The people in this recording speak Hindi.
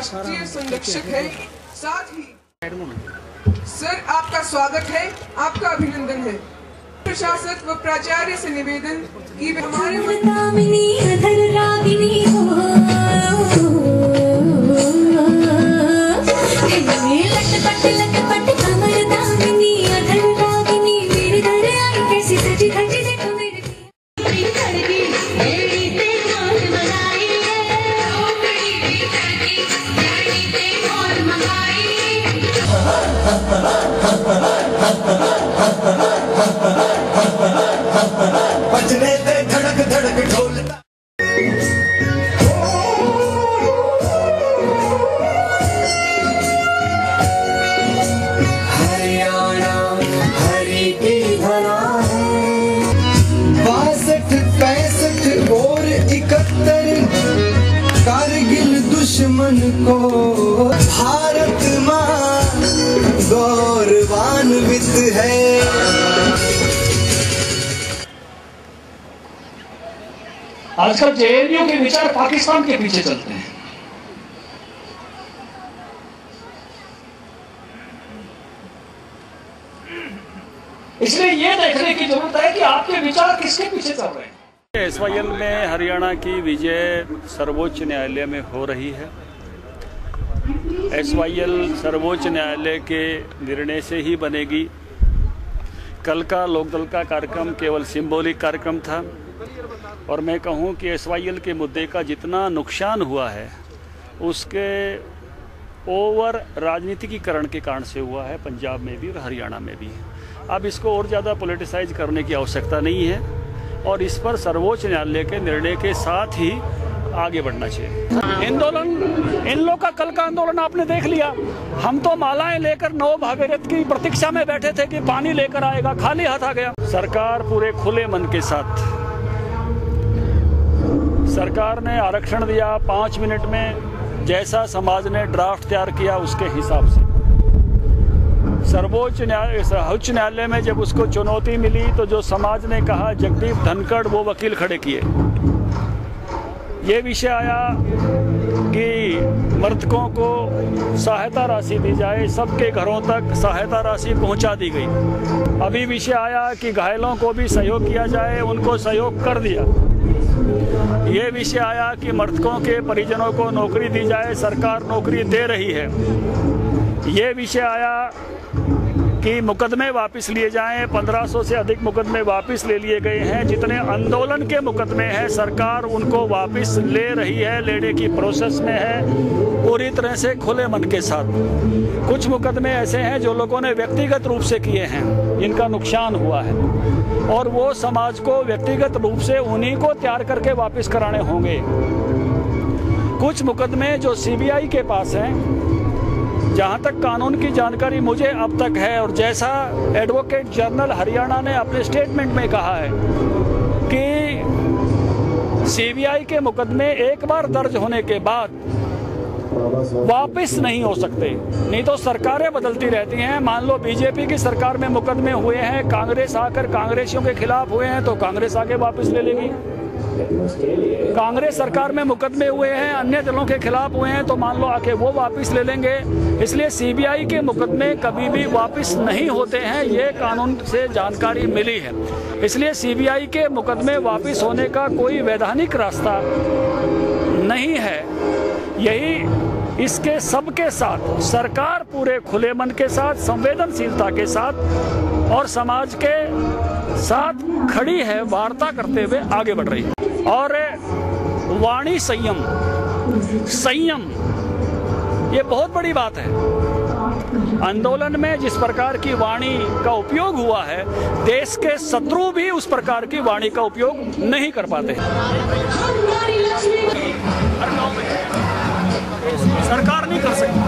राष्ट्रीय संरक्षक है। साथ ही सर आपका स्वागत है, आपका अभिनंदन है। प्रशासक व प्राचार्य से निवेदन कि हमारे बजने दे धड़क धड़क ढोल। हरियाणा हरि की धरा है। 62, 65 और 71 कारगिल दुश्मन को भारत माँ गौरवान्वित है। आजकल जेएनयू के विचार पाकिस्तान के पीछे चलते हैं। इसलिए ये देखने की जरूरत है कि आपके विचार किसके पीछे चल रहे हैं। एसवाईएल में हरियाणा की विजय सर्वोच्च न्यायालय में हो रही है। एसवाईएल सर्वोच्च न्यायालय के निर्णय से ही बनेगी। कल का लोकदल का कार्यक्रम केवल सिंबॉलिक कार्यक्रम था और मैं कहूं कि एसवाईएल के मुद्दे का जितना नुकसान हुआ है उसके ओवर राजनीतिकीकरण के कारण से हुआ है, पंजाब में भी और हरियाणा में भी। अब इसको और ज़्यादा पॉलिटिसाइज करने की आवश्यकता नहीं है और इस पर सर्वोच्च न्यायालय के निर्णय के साथ ही आगे बढ़ना चाहिए। इन लोग का कल का आंदोलन आपने देख लिया। हम तो मालाएं लेकर नौ भागीरथ की प्रतीक्षा में बैठे थे कि पानी लेकर आएगा, खाली हाथ आ गया। सरकार पूरे खुले मन के साथ, सरकार ने आरक्षण दिया 5 मिनट में, जैसा समाज ने ड्राफ्ट तैयार किया उसके हिसाब से। सर्वोच्च न्यायालय में जब उसको चुनौती मिली तो जो समाज ने कहा, जगदीप धनखड़ वो वकील खड़े किए। ये विषय आया कि मृतकों को सहायता राशि दी जाए, सबके घरों तक सहायता राशि पहुंचा दी गई। अभी विषय आया कि घायलों को भी सहयोग किया जाए, उनको सहयोग कर दिया। ये विषय आया कि मृतकों के परिजनों को नौकरी दी जाए, सरकार नौकरी दे रही है। ये विषय आया कि मुकदमे वापस लिए जाएं, 1500 से अधिक मुकदमे वापस ले लिए गए हैं। जितने आंदोलन के मुकदमे हैं सरकार उनको वापस ले रही है, लेने की प्रोसेस में है, पूरी तरह से खुले मन के साथ। कुछ मुकदमे ऐसे हैं जो लोगों ने व्यक्तिगत रूप से किए हैं, जिनका नुकसान हुआ है और वो समाज को व्यक्तिगत रूप से उन्हीं को तैयार करके वापस कराने होंगे। कुछ मुकदमे जो सीबीआई के पास हैं, जहाँ तक कानून की जानकारी मुझे अब तक है और जैसा एडवोकेट जनरल हरियाणा ने अपने स्टेटमेंट में कहा है कि सीबीआई के मुकदमे एक बार दर्ज होने के बाद वापस नहीं हो सकते, नहीं तो सरकारें बदलती रहती हैं। मान लो बीजेपी की सरकार में मुकदमे हुए हैं, कांग्रेस आकर कांग्रेसियों के खिलाफ हुए हैं तो कांग्रेस आगे वापस ले लेगी। कांग्रेस सरकार में मुकदमे हुए हैं, अन्य दलों के खिलाफ हुए हैं तो मान लो आके वो वापस ले लेंगे। इसलिए सीबीआई के मुकदमे कभी भी वापस नहीं होते हैं, ये कानून से जानकारी मिली है। इसलिए सीबीआई के मुकदमे वापस होने का कोई वैधानिक रास्ता नहीं है। यही इसके सबके साथ सरकार पूरे खुले मन के साथ, संवेदनशीलता के साथ और समाज के साथ खड़ी है, वार्ता करते हुए आगे बढ़ रही है। और वाणी संयम ये बहुत बड़ी बात है। आंदोलन में जिस प्रकार की वाणी का उपयोग हुआ है, देश के शत्रु भी उस प्रकार की वाणी का उपयोग नहीं कर पाते। सरकार नहीं कर सकती।